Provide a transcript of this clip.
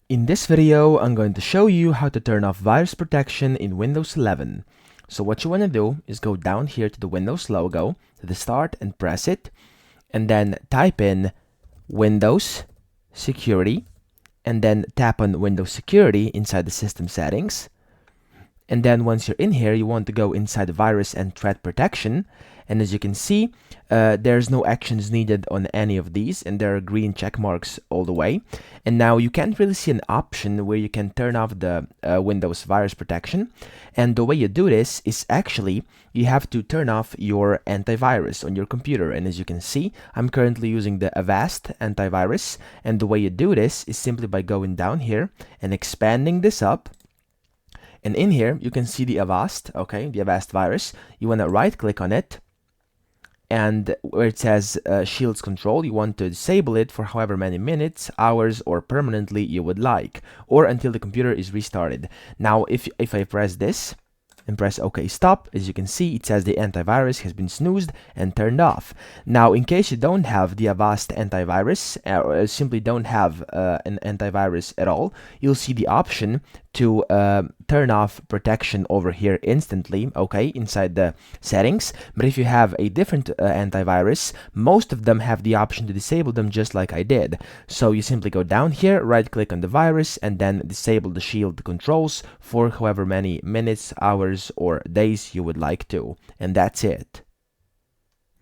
In this video, I'm going to show you how to turn off virus protection in Windows 11. So what you want to do is go down here to the Windows logo, to the start, and press it, and then type in Windows Security, and then tap on Windows Security inside the system settings. And then once you're in here, you want to go inside virus and threat protection. And as you can see, there's no actions needed on any of these, and there are green check marks all the way. And now you can't really see an option where you can turn off the Windows virus protection. And the way you do this is actually you have to turn off your antivirus on your computer. And as you can see, I'm currently using the Avast antivirus. And the way you do this is simply by going down here and expanding this up. And in here, you can see the Avast, okay, the Avast virus. You want to right click on it, and where it says Shields Control, you want to disable it for however many minutes, hours, or permanently you would like, or until the computer is restarted. Now, if I press this, and press OK stop, as you can see, it says the antivirus has been snoozed and turned off. Now, in case you don't have the Avast antivirus, or simply don't have an antivirus at all, you'll see the option to turn off protection over here instantly, okay, inside the settings. But if you have a different antivirus, most of them have the option to disable them just like I did. So you simply go down here, right click on the virus, and then disable the shield controls for however many minutes, hours, or days you would like to. And that's it.